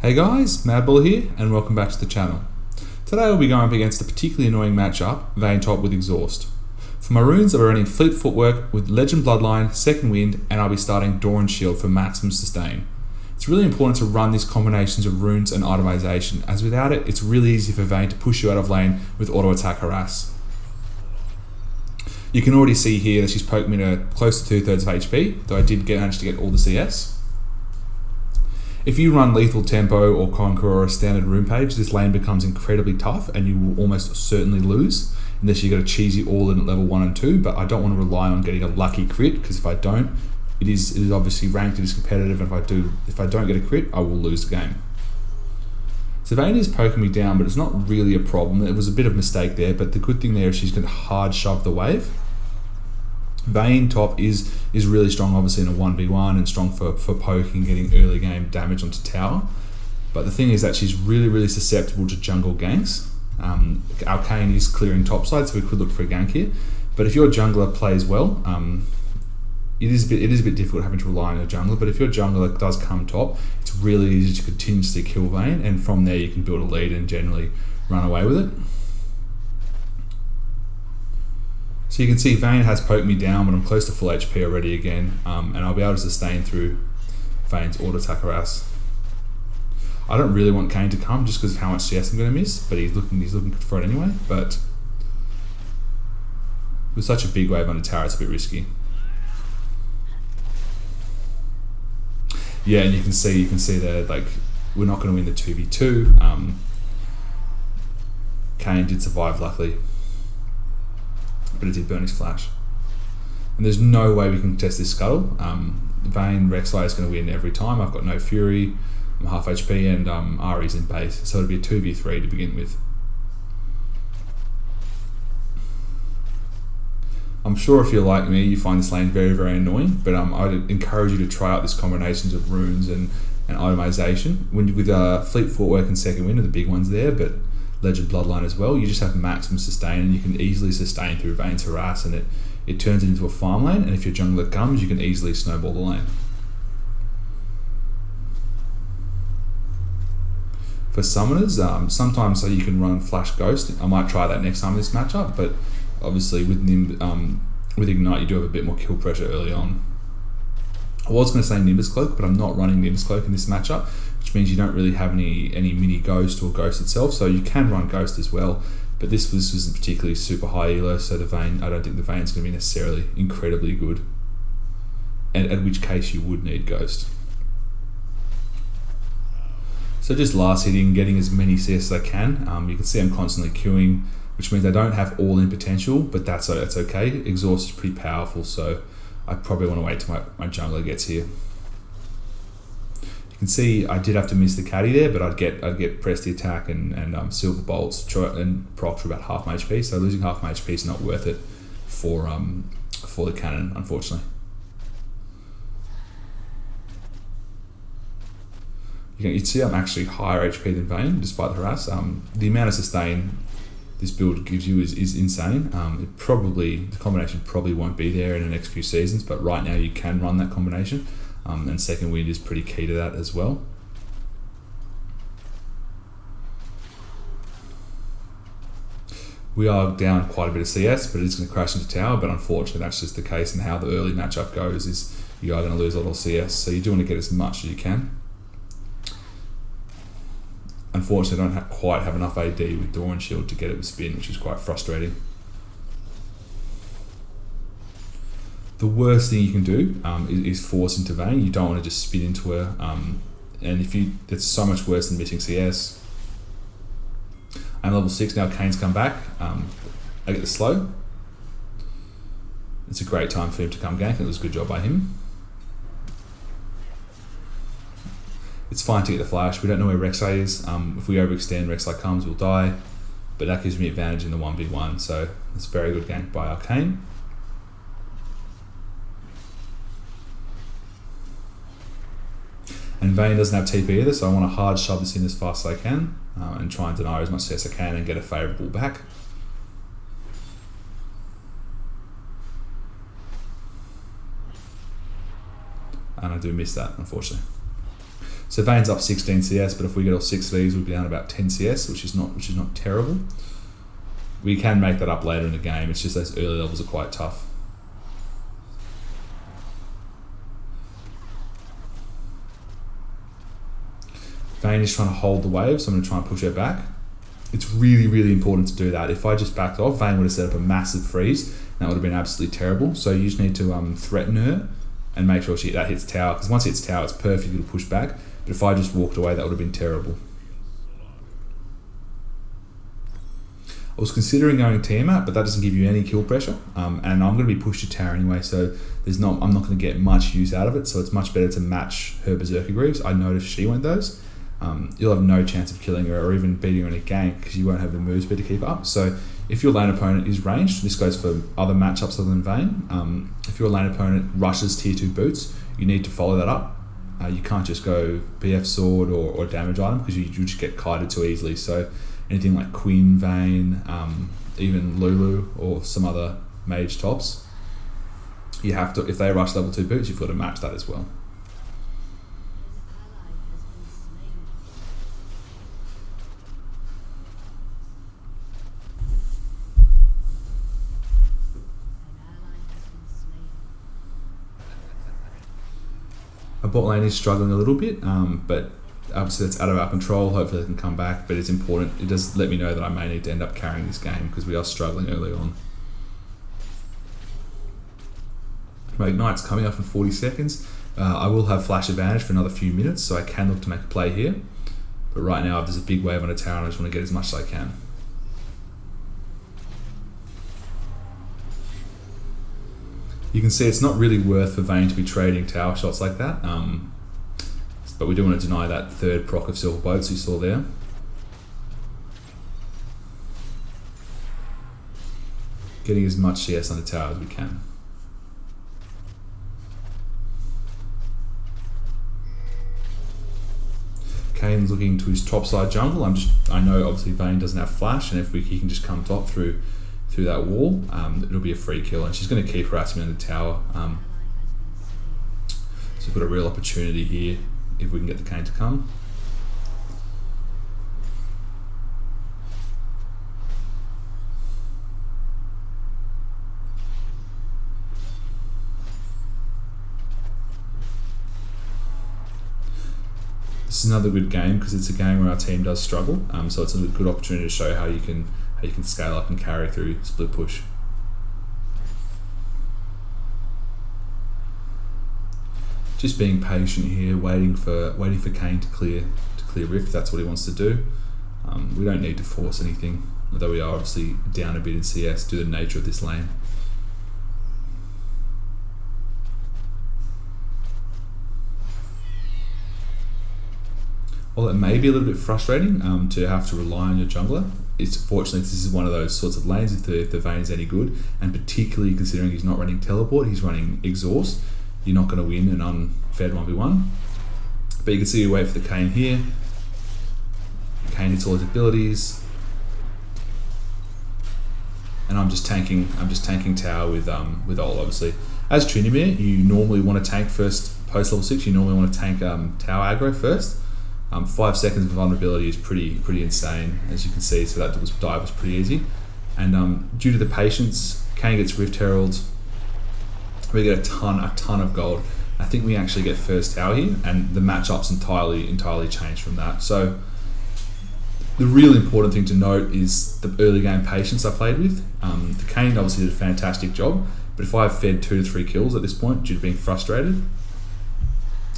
Hey guys, Madballer here, and welcome back to the channel. Today we'll be going up against a particularly annoying matchup, VAYNE top with Exhaust. For my runes, I'll be running Fleet Footwork with Legend Bloodline, Second Wind, and I'll be starting Door and Shield for maximum sustain. It's really important to run these combinations of runes and itemization, as without it, it's really easy for VAYNE to push you out of lane with auto attack harass. You can already see here that she's poked me to close to 2/3 of HP, though I did manage to get all the CS. If you run Lethal Tempo or Conqueror or a standard rune page, this lane becomes incredibly tough and you will almost certainly lose, unless you got a cheesy all-in at level 1 and 2, but I don't want to rely on getting a lucky crit, because if I don't, it is obviously ranked, it is competitive, and if I don't get a crit, I will lose the game. So VAYNE is poking me down, but it's not really a problem. It was a bit of a mistake there, but the good thing there is she's going to hard shove the wave. VAYNE top is really strong, obviously in a 1v1, and strong for poking, getting early game damage onto tower. But the thing is that she's really susceptible to jungle ganks. Arcane is clearing topside, so we could look for a gank here. But if your jungler plays well, it is a bit difficult having to rely on your jungler. But if your jungler does come top, it's really easy to continuously kill VAYNE, and from there you can build a lead and generally run away with it. So you can see VAYNE has poked me down, but I'm close to full HP already again, and I'll be able to sustain through VAYNE's auto attack harass. I don't really want Kayn to come just because of how much CS I'm going to miss, but he's looking for it anyway. But with such a big wave on the tower, it's a bit risky. Yeah, and you can see there, like, we're not going to win the 2v2. Kayn did survive, luckily, but it did burn his flash. And there's no way we can test this scuttle. VAYNE Rek'Sai is going to win every time. I've got no Fury, I'm half HP, and Ahri's in base, so it'll be a 2v3 to begin with. I'm sure if you're like me, you find this lane very annoying, but I'd encourage you to try out these combinations of runes and itemization. With Fleet Footwork and Second Wind are the big ones there, but Legend Bloodline as well, you just have maximum sustain, and you can easily sustain through VAYNE's harass, and it turns it into a farm lane, and if your jungler comes, you can easily snowball the lane. For summoners, sometimes you can run Flash Ghost. I might try that next time in this matchup, but obviously with Ignite you do have a bit more kill pressure early on. I was going to say Nimbus Cloak, but I'm not running Nimbus Cloak in this matchup, which means you don't really have any mini Ghost or Ghost itself, so you can run Ghost as well, but this wasn't particularly super high elo, so I don't think the VAYNE's going to be necessarily incredibly good, and in which case you would need Ghost. So just last hitting, getting as many CS as I can. You can see I'm constantly queuing, which means I don't have all in potential, but that's okay. Exhaust is pretty powerful, so I probably want to wait till my jungler gets here. You can see I did have to miss the caddy there, but I'd get press the attack and silver bolts and proc for about half my HP. So losing half my HP is not worth it for the cannon, unfortunately. You'd see I'm actually higher HP than VAYNE despite the harass. The amount of sustain this build gives you is insane. The combination probably won't be there in the next few seasons, but right now you can run that combination, and Second Wind is pretty key to that as well. We are down quite a bit of CS, but it's going to crash into tower, but unfortunately that's just the case, and how the early matchup goes is you are going to lose a lot of CS, so you do want to get as much as you can. Unfortunately, I don't quite have enough AD with Door and Shield to get it with spin, which is quite frustrating. The worst thing you can do is force into VAYNE. You don't want to just spin into her, and that's so much worse than missing CS. I'm level 6 now. Kayn's come back. I get the slow. It's a great time for him to come gank. It was a good job by him. It's fine to get the flash. We don't know where Rek'Sai is. If we overextend, Rek'Sai comes, we'll die. But that gives me advantage in the 1v1, so it's a very good gank by Arcane. And VAYNE doesn't have TP either, so I want to hard shove this in as fast as I can, and try and deny as much as I can and get a favourable back. And I do miss that, unfortunately. So VAYNE's up 16 CS, but if we get all 6 of these, we'll be down about 10 CS, which is not terrible. We can make that up later in the game. It's just those early levels are quite tough. VAYNE is trying to hold the wave, so I'm going to try and push her back. It's really, really important to do that. If I just backed off, VAYNE would have set up a massive freeze. That would have been absolutely terrible. So you just need to threaten her and make sure that hits tower, because once it hits tower, it's perfect to push back. But if I just walked away, that would have been terrible. I was considering going Tiamat, but that doesn't give you any kill pressure, and I'm going to be pushed to tower anyway, so I'm not going to get much use out of it. So it's much better to match her Berserker Greaves. I noticed she went those. You'll have no chance of killing her or even beating her in a gank because you won't have the move speed to keep up. So if your lane opponent is ranged, this goes for other matchups other than VAYNE. If your lane opponent rushes tier 2 boots, you need to follow that up. You can't just go BF sword or damage item because you just get kited too easily. So anything like Queen, VAYNE, even Lulu or some other mage tops, you have to, if they rush level 2 boots, you've got to match that as well. Our bot lane is struggling a little bit, but obviously that's out of our control. Hopefully they can come back, but it's important. It does let me know that I may need to end up carrying this game because we are struggling early on. My Ignite's coming up in 40 seconds. I will have flash advantage for another few minutes, so I can look to make a play here. But right now, if there's a big wave on a tower, I just want to get as much as I can. You can see it's not really worth for VAYNE to be trading tower shots like that, but we do want to deny that third proc of silver boats you saw there. Getting as much CS on the tower as we can. Kane's looking to his top side jungle. I know obviously VAYNE doesn't have flash, and if he can just come top through that wall, it'll be a free kill, and she's going to keep harassing me on the tower. So we've got a real opportunity here if we can get the Kane to come. This is another good game because it's a game where our team does struggle, so it's a good opportunity to show how you can scale up and carry through split push. Just being patient here, waiting for Kane to clear Rift. That's what he wants to do. We don't need to force anything, although we are obviously down a bit in CS due to the nature of this lane. While it may be a little bit frustrating to have to rely on your jungler, fortunately this is one of those sorts of lanes if the VAYNE is any good, and particularly considering he's not running teleport, he's running exhaust. You're not going to win an unfed 1v1. But you can see you wait for the Kane here. Kane hits all his abilities. And I'm just tanking tower with ult, obviously. As Trydamere, you normally want to tank first post level 6, you normally want to tank tower aggro first. 5 seconds of vulnerability is pretty insane, as you can see, so that dive was pretty easy. And due to the patience, Kane gets Rift Herald. We get a ton of gold. I think we actually get first tower here, and the matchup's entirely changed from that. So the really important thing to note is the early game patience I played with. The Kane obviously did a fantastic job, but if I've fed 2 to 3 kills at this point due to being frustrated,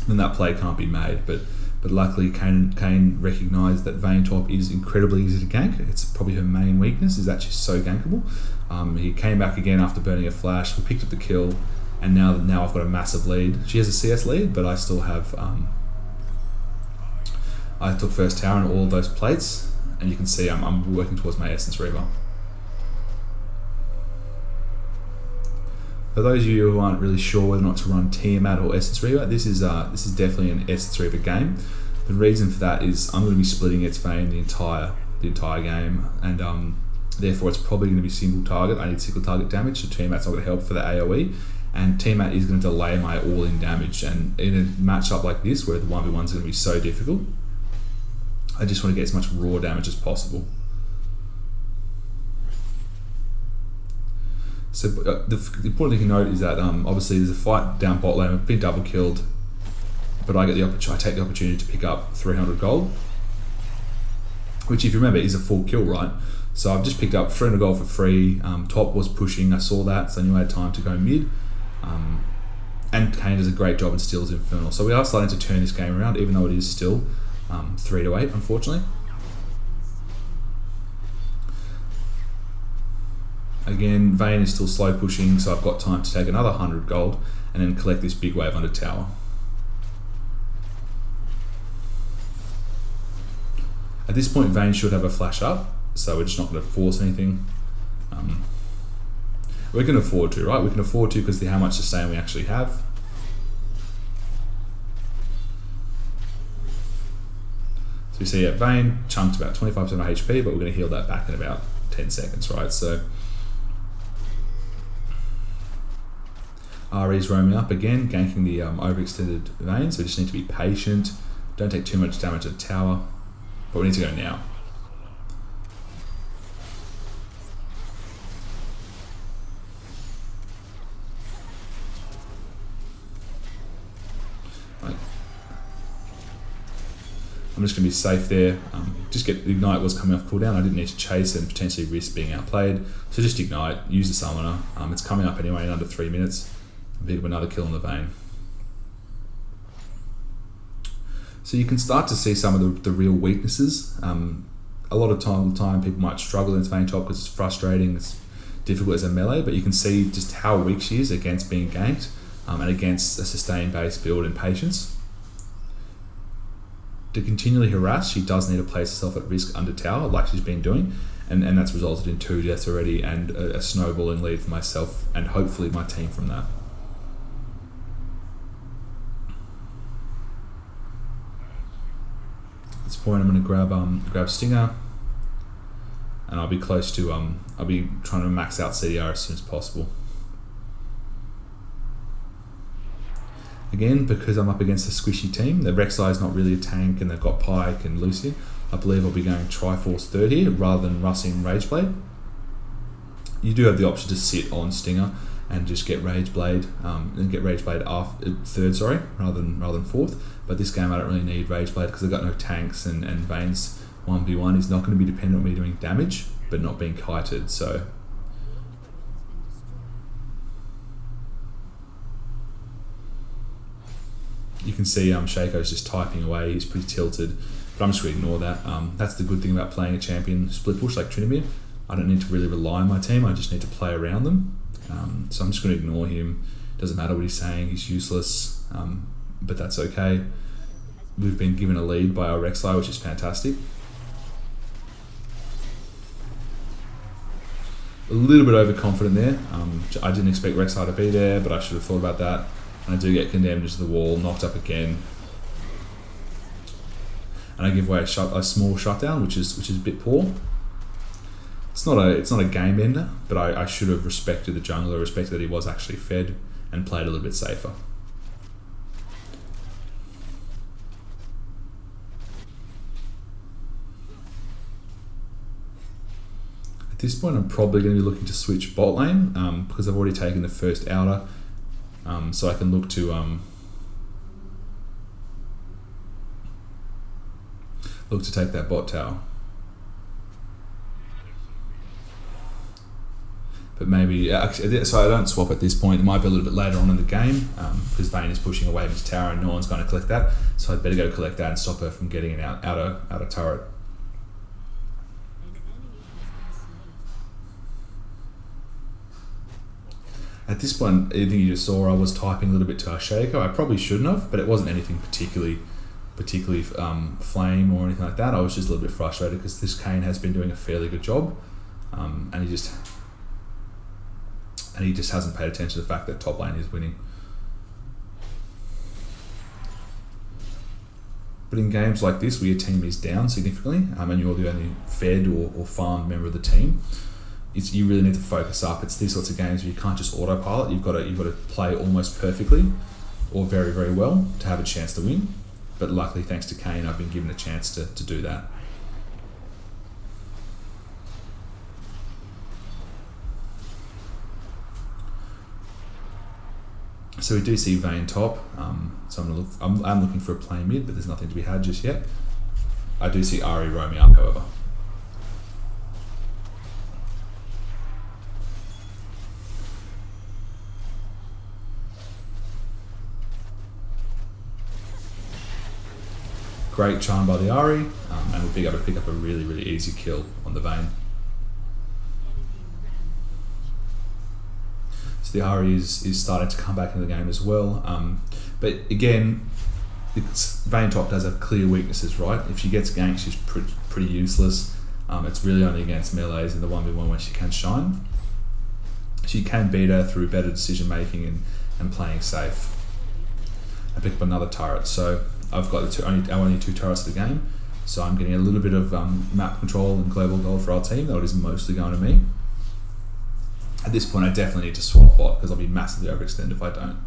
then that play can't be made. But luckily Kane recognised that VAYNE top is incredibly easy to gank. It's probably her main weakness, is that she's so gankable. He came back again after burning a flash, we picked up the kill, and now I've got a massive lead. She has a CS lead, but I still have, I took first tower on all of those plates, and you can see I'm working towards my Essence Reaver. For those of you who aren't really sure whether or not to run Tiamat or Essence Reaver, this is definitely an Essence Reaver game. The reason for that is I'm going to be splitting its VAYNE the entire game, and therefore it's probably going to be single target. I need single target damage, so Tiamat's not going to help for the AoE, and Tiamat is going to delay my all-in damage. And in a matchup like this, where the 1v1 is going to be so difficult, I just want to get as much raw damage as possible. So the important thing to note is that obviously there's a fight down bot lane. I've been double killed, but I take the opportunity to pick up 300 gold, which, if you remember, is a full kill, right? So I've just picked up 300 gold for free. Top was pushing, I saw that, so I knew I had time to go mid. And Kane does a great job and steals Infernal. So we are starting to turn this game around, even though it is still 3-8, unfortunately. Again, VAYNE is still slow pushing, so I've got time to take another 100 gold and then collect this big wave under tower. At this point, VAYNE should have a flash up, so we're just not going to force anything. We can afford to, right? We can afford to because of how much sustain we actually have. So you see, VAYNE chunked about 25% of HP, but we're going to heal that back in about 10 seconds, right? So Re's roaming up again, ganking the overextended VAYNE, so we just need to be patient. Don't take too much damage at the tower, but we need to go now. I'm just going to be safe there. Just get the Ignite was coming off cooldown. I didn't need to chase and potentially risk being outplayed. So just Ignite, use the Summoner. It's coming up anyway in under 3 minutes. A bit of another kill in the VAYNE. So you can start to see some of the real weaknesses. A lot of time people might struggle against VAYNE top because it's frustrating, it's difficult as a melee, but you can see just how weak she is against being ganked and against a sustained base build and patience. To continually harass, she does need to place herself at risk under tower, like she's been doing, and that's resulted in 2 deaths already and a snowballing lead for myself and hopefully my team from that. At this point, I'm going to grab Stinger, and I'll be close to I'll be trying to max out CDR as soon as possible. Again, because I'm up against a squishy team, the Rek'Sai is not really a tank and they've got Pyke and Lucian, I believe I'll be going Triforce third here rather than rushing Rageblade. You do have the option to sit on Stinger and just get Rageblade and get Rageblade third, rather than fourth. But this game I don't really need Rageblade because I've got no tanks and VAYNE's 1v1 is not going to be dependent on me doing damage but not being kited. So you can see Shaco's just typing away, he's pretty tilted, but I'm just going to ignore that. That's the good thing about playing a champion split push like Tryndamere. I don't need to really rely on my team, I just need to play around them. So I'm just going to ignore him. Doesn't matter what he's saying, he's useless, but that's okay. We've been given a lead by our Rek'Sai, which is fantastic. A little bit overconfident there. I didn't expect Rek'Sai to be there, but I should have thought about that. And I do get condemned into the wall, knocked up again, and I give away a small shutdown, which is a bit poor. It's not a game ender, but I should have respected the jungler, respected that he was actually fed, and played a little bit safer. At this point, I'm probably going to be looking to switch bot lane because I've already taken the first outer. So I can look to take that bot tower, but maybe so I don't swap at this point. It might be a little bit later on in the game because VAYNE is pushing away his tower and no one's going to collect that. So I'd better go collect that and stop her from getting an outer turret. At this point, I think you just saw I was typing a little bit to our Shaco. I probably shouldn't have, but it wasn't anything particularly flame or anything like that. I was just a little bit frustrated because this Kane has been doing a fairly good job, and he just hasn't paid attention to the fact that top lane is winning. But in games like this, where your team is down significantly, and you're the only fed or farmed member of the team, you really need to focus up. It's these sorts of games where you can't just autopilot. You've got to play almost perfectly or very, very well to have a chance to win. But luckily, thanks to Kane, I've been given a chance to do that. So we do see VAYNE top. So I'm looking for a play mid, but there's nothing to be had just yet. I do see Ari roaming up, however. Great charm by the Ari, and we'll be able to pick up a really, really easy kill on the VAYNE. So the Ari is starting to come back into the game as well. But again, VAYNE top does have clear weaknesses, right? If she gets ganked, she's pretty useless. It's really only against melees in the 1v1 where she can shine. She can beat her through better decision making and playing safe. I pick up another turret, so I've got only 2 turrets of the game, so I'm getting a little bit of map control and global gold for our team. That is mostly going to me. At this point, I definitely need to swap bot because I'll be massively overextended if I don't.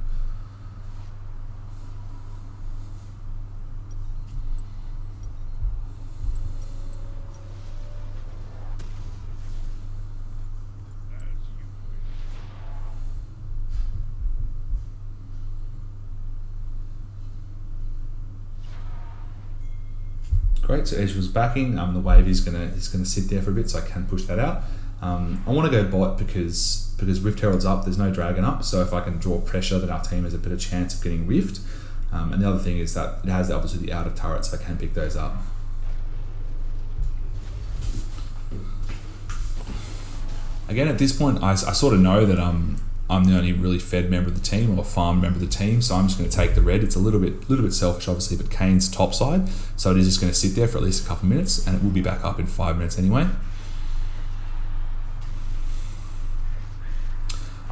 Great, so Edge was backing. The wave is gonna sit there for a bit, so I can push that out. I want to go bot because Rift Herald's up. There's no dragon up, so if I can draw pressure, then our team has a better chance of getting Rift. And the other thing is that it has obviously the outer turret, so I can pick those up. Again, at this point, I sort of know that I'm the only really fed member of the team or farm member of the team, so I'm just going to take the red. It's a little bit selfish, obviously, but Kane's top side, so it is just going to sit there for at least a couple of minutes, and it will be back up in 5 minutes anyway.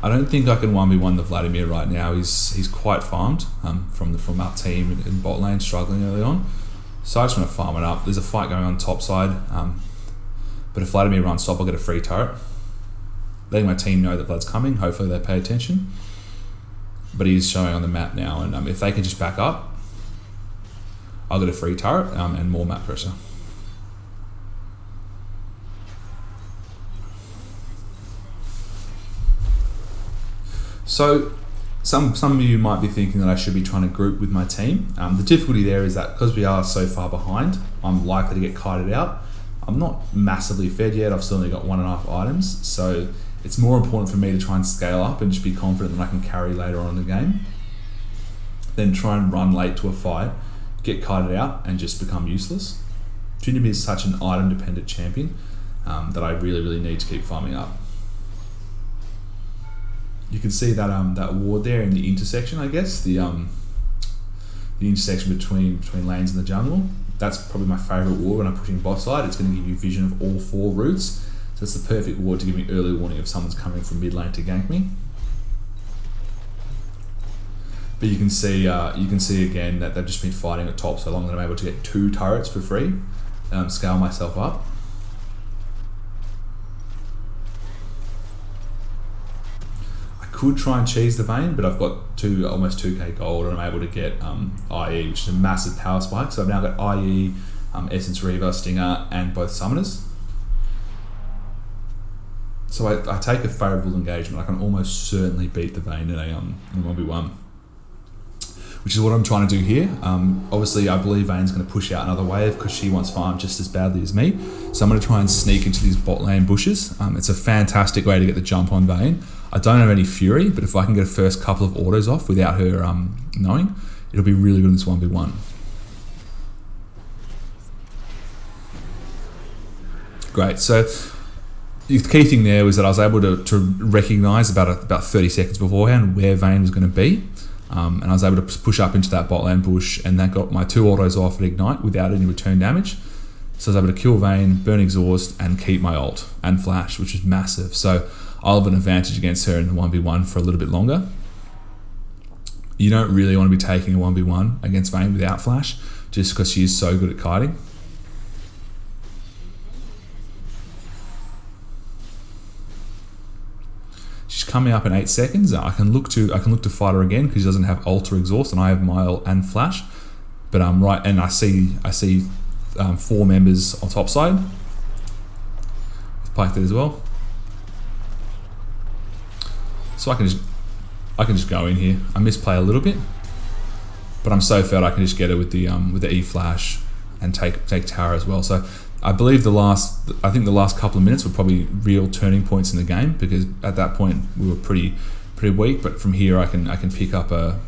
I don't think I can 1v1 the Vladimir right now. He's quite farmed from our team in bot lane, struggling early on. So I just want to farm it up. There's a fight going on top side, but if Vladimir runs top, I'll get a free turret. Letting my team know that Vlad's coming, hopefully they pay attention. But he's showing on the map now, and if they can just back up, I'll get a free turret and more map pressure. So some of you might be thinking that I should be trying to group with my team. The difficulty there is that because we are so far behind, I'm likely to get kited out. I'm not massively fed yet. I've still only got 1.5 items, so it's more important for me to try and scale up and just be confident that I can carry later on in the game than try and run late to a fight, get kited out, and just become useless. Tryndamere is such an item-dependent champion that I really, really need to keep farming up. You can see that that ward there in the intersection, I guess, the intersection between lanes in the jungle. That's probably my favourite ward when I'm pushing boss side. It's going to give you vision of all 4 routes. So it's the perfect ward to give me early warning if someone's coming from mid lane to gank me. But you can see again that they've just been fighting at top so long that I'm able to get 2 turrets for free, scale myself up. Could try and cheese the VAYNE, but I've got almost 2k gold, and I'm able to get IE, which is a massive power spike. So I've now got IE, Essence Reaver, Stinger, and both Summoners. So I take a favourable engagement. I can almost certainly beat the VAYNE in a 1v1, which is what I'm trying to do here. Obviously, I believe VAYNE's going to push out another wave because she wants farm just as badly as me. So I'm going to try and sneak into these bot lane bushes. It's a fantastic way to get the jump on VAYNE. I don't have any fury, but if I can get a first couple of autos off without her knowing, it'll be really good in this 1v1. Great, so the key thing there was that I was able to recognise about 30 seconds beforehand where VAYNE was going to be, and I was able to push up into that bot lane bush, and that got my 2 autos off at Ignite without any return damage. So I was able to kill VAYNE, burn exhaust, and keep my ult and flash, which is massive. So I'll have an advantage against her in the 1v1 for a little bit longer. You don't really want to be taking a 1v1 against VAYNE without flash, just because she is so good at kiting. coming up in 8 seconds. I can look to fight her again because she doesn't have ult or exhaust, and I have mile and flash. But right, and I see 4 members on top side. With Pike there as well. So I can just go in here. I misplay a little bit, but I'm so fed I can just get her with the E flash and take tower as well. So I believe the last couple of minutes were probably real turning points in the game, because at that point we were pretty weak. But from here I can pick up or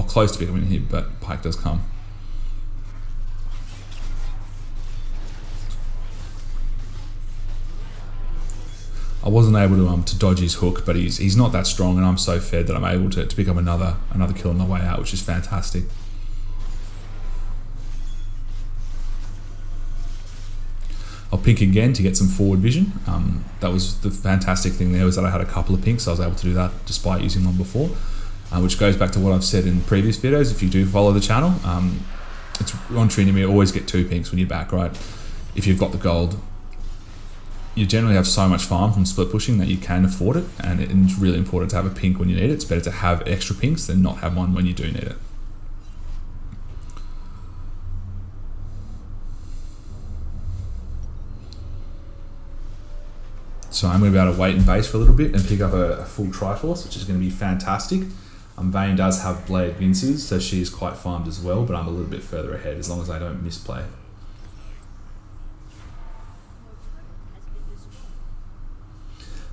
close to picking in here, but Pike does come. I wasn't able to dodge his hook, but he's not that strong, and I'm so fed that I'm able to pick up another kill on the way out, which is fantastic. I'll pink again to get some forward vision. That was the fantastic thing there, was that I had a couple of pinks, so I was able to do that despite using one before, which goes back to what I've said in previous videos. If you do follow the channel, it's on Tryndamere, always get 2 pinks when you're back, right? If you've got the gold. You generally have so much farm from split pushing that you can afford it, and it's really important to have a pink when you need it. It's better to have extra pinks than not have one when you do need it. So I'm going to be able to wait in base for a little bit and pick up a full Triforce, which is going to be fantastic. VAYNE does have Blade Vinces, so she's quite farmed as well, but I'm a little bit further ahead as long as I don't misplay.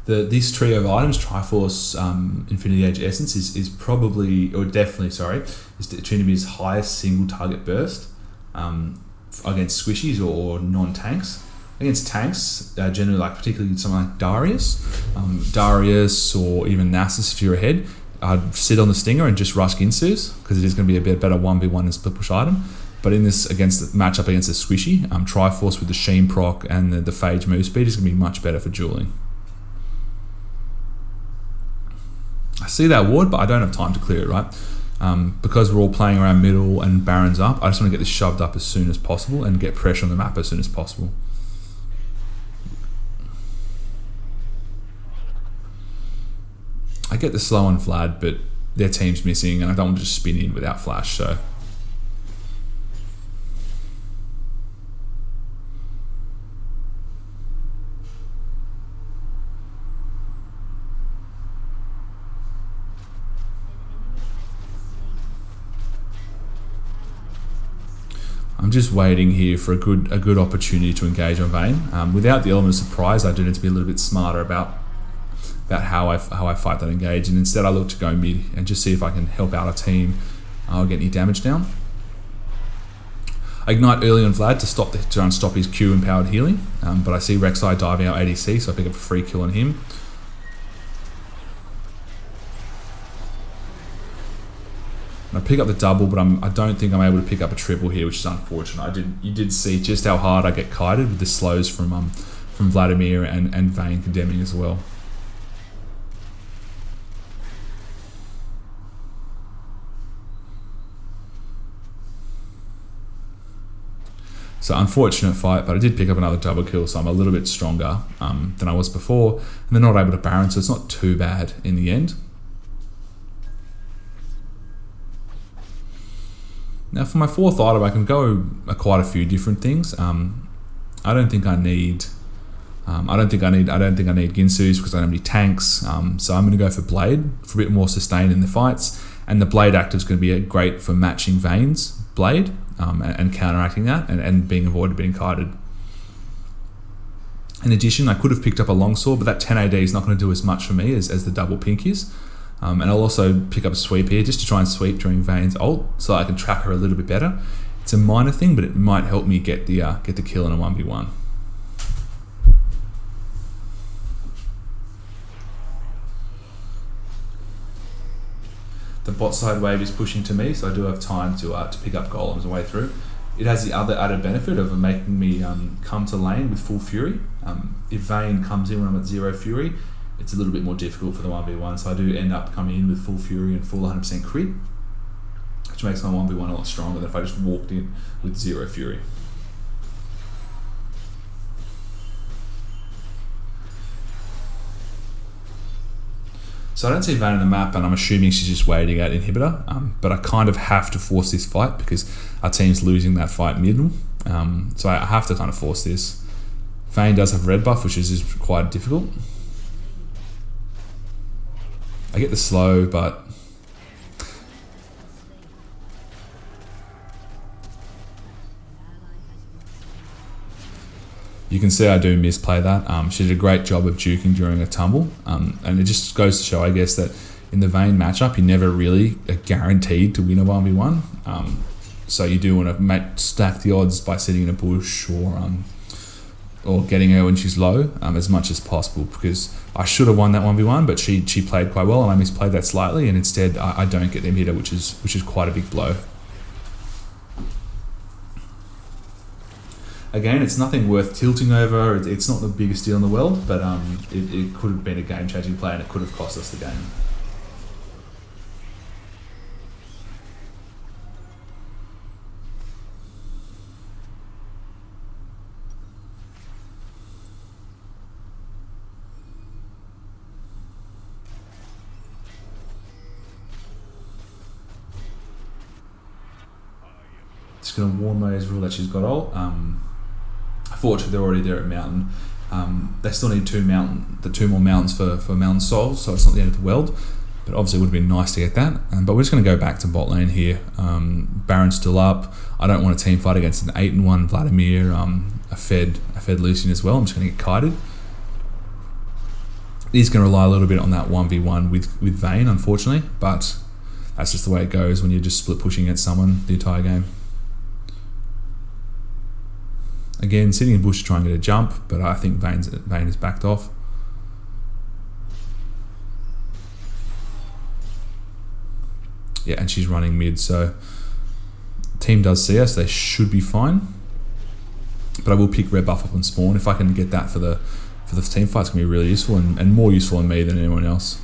This trio of items, Triforce, Infinity Age Essence, is probably, or definitely, sorry, is Trydamere's highest single target burst against squishies or non-tanks. Against tanks, generally, like particularly something like Darius or even Nasus if you're ahead, I'd sit on the Stinger and just rush Ginsus, because it is going to be a bit better 1v1 and split push item. But in this matchup against a squishy, Triforce with the Shen proc and the Phage move speed is going to be much better for dueling. I see that ward, but I don't have time to clear it, right? Because we're all playing around middle and Baron's up, I just want to get this shoved up as soon as possible and get pressure on the map as soon as possible. I get the slow on Vlad, but their team's missing and I don't want to just spin in without flash, so... I'm just waiting here for a good opportunity to engage on VAYNE. Without the element of surprise, I do need to be a little bit smarter about how I fight that engage, and instead I look to go mid and just see if I can help out a team or get any damage down. I ignite early on Vlad to try and stop his Q empowered healing, but I see Rek'Sai diving out ADC, so I pick up a free kill on him. I pick up the double, but I don't think I'm able to pick up a triple here, which is unfortunate. You did see just how hard I get kited with the slows from Vladimir and VAYNE condemning as well. So unfortunate fight, but I did pick up another double kill, so I'm a little bit stronger than I was before, and they're not able to Baron, so it's not too bad in the end. Now for my fourth item, I can go quite a few different things. I don't think I need Ginsus because I don't have any tanks. So I'm going to go for Blade for a bit more sustain in the fights, and the Blade active is going to be great for matching VAYNE's Blade and counteracting that and being avoided being kited. In addition, I could have picked up a longsword, but that 10 AD is not going to do as much for me as the double pink is. And I'll also pick up a sweep here just to try and sweep during VAYNE's ult so I can track her a little bit better. It's a minor thing, but it might help me get the kill in a 1v1. The bot side wave is pushing to me, so I do have time to pick up golems the way through. It has the other added benefit of making me come to lane with full fury. If VAYNE comes in when I'm at 0 fury, it's a little bit more difficult for the 1v1, so I do end up coming in with full fury and full 100% crit, which makes my 1v1 a lot stronger than if I just walked in with 0 fury. So I don't see VAYNE on the map, and I'm assuming she's just waiting at inhibitor, but I kind of have to force this fight because our team's losing that fight middle. So I have to kind of force this. VAYNE does have red buff, which is quite difficult. I get the slow, but you can see I do misplay that. She did a great job of juking during a tumble, and it just goes to show, I guess, that in the VAYNE matchup, you're never really guaranteed to win a 1v1. So you do want to stack the odds by sitting in a bush or getting her when she's low as much as possible, because I should have won that 1v1, but she played quite well and I misplayed that slightly, and instead I don't get them hit her, which is quite a big blow. Again, it's nothing worth tilting over. It's not the biggest deal in the world, but it could have been a game-changing play and it could have cost us the game. Just going to warn my Ezreal that she's got ult. Fortunately, they're already there at Mountain. They still need two more mountains for Mountain Souls, so it's not the end of the world. But obviously, it would have been nice to get that. But we're just going to go back to bot lane here. Baron's still up. I don't want a team fight against an 8-1 Vladimir, a fed Lucian as well. I'm just going to get kited. He's going to rely a little bit on that 1v1 with VAYNE, unfortunately. But that's just the way it goes when you're just split pushing against someone the entire game. Again, sitting in bush to try and get a jump, but I think VAYNE is backed off. Yeah, and she's running mid, so team does see us. They should be fine. But I will pick red buff up on spawn. If I can get that for the team fight, it's going to be really useful and more useful on me than anyone else.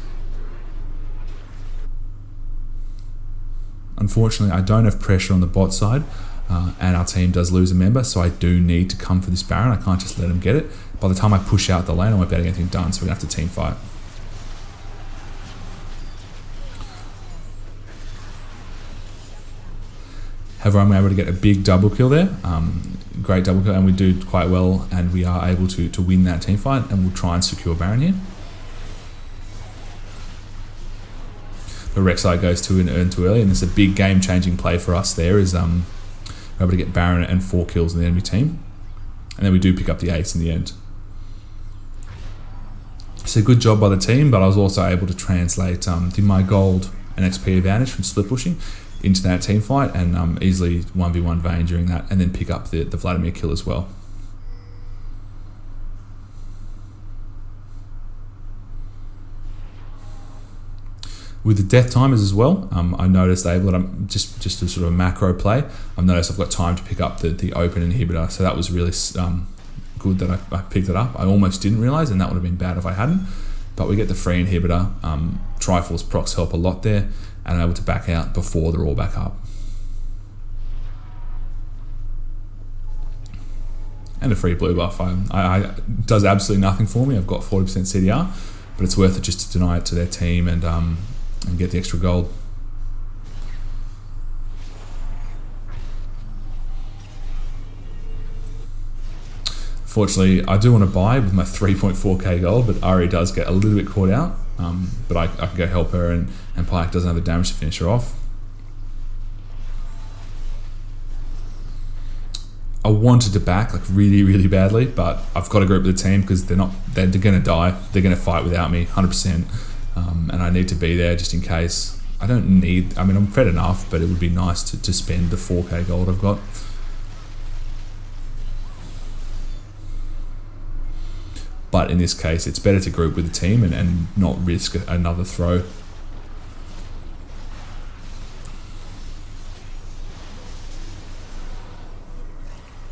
Unfortunately, I don't have pressure on the bot side. And our team does lose a member, so I do need to come for this Baron. I can't just let him get it. By the time I push out the lane, I won't be able to get anything done, so we're going to have to team fight. However, I'm able to get a big double kill there. Great double kill, and we do quite well, and we are able to win that team fight, and we'll try and secure Baron here. The Rek'Sai goes to an earn too early, and it's a big game-changing play for us there, is we're able to get Baron and 4 kills in the enemy team. And then we do pick up the ace in the end. So good job by the team, but I was also able to translate my gold and XP advantage from split pushing into that team fight, and easily 1v1 VAYNE during that, and then pick up the Vladimir kill as well. With the death timers as well, I noticed that I'm just a sort of macro play. I've noticed I've got time to pick up the open inhibitor, so that was really good that I picked it up. I almost didn't realise, and that would have been bad if I hadn't. But we get the free inhibitor. Triforce procs help a lot there, and I'm able to back out before they're all back up. And a free blue buff. I does absolutely nothing for me. I've got 40% CDR, but it's worth it just to deny it to their team and get the extra gold. Fortunately, I do want to buy with my 3.4k gold, but Ari does get a little bit caught out. But I can go help her, and Pyke doesn't have the damage to finish her off. I wanted to back like really badly, but I've got to group with the team because they're going to die. They're going to fight without me 100%, and I need to be there just in case. I'm fed enough, but it would be nice to spend the 4k gold I've got. But in this case, it's better to group with the team and not risk another throw.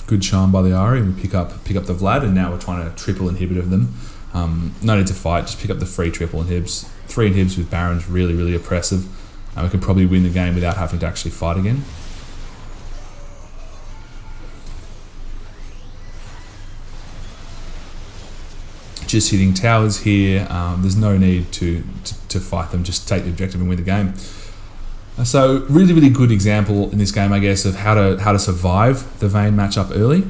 Good charm by the Ari, and we pick up the Vlad, and now we're trying to triple inhibit of them. No need to fight, just pick up the free triple inhibs. 3 inhibs with Baron's really oppressive, and we can probably win the game without having to actually fight again. Just hitting towers here. There's no need to to fight them, just take the objective and win the game. So really good example in this game, I guess, of how to survive the VAYNE matchup early.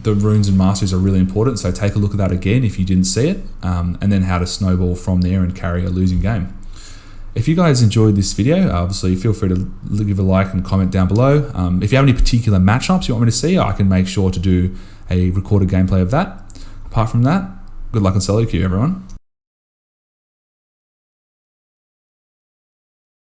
The runes and masteries are really important, so take a look at that again if you didn't see it, and then how to snowball from there and carry a losing game. If you guys enjoyed this video, obviously feel free to give a like and comment down below. If you have any particular matchups you want me to see, I can make sure to do a recorded gameplay of that. Apart from that, good luck and solo queue, everyone.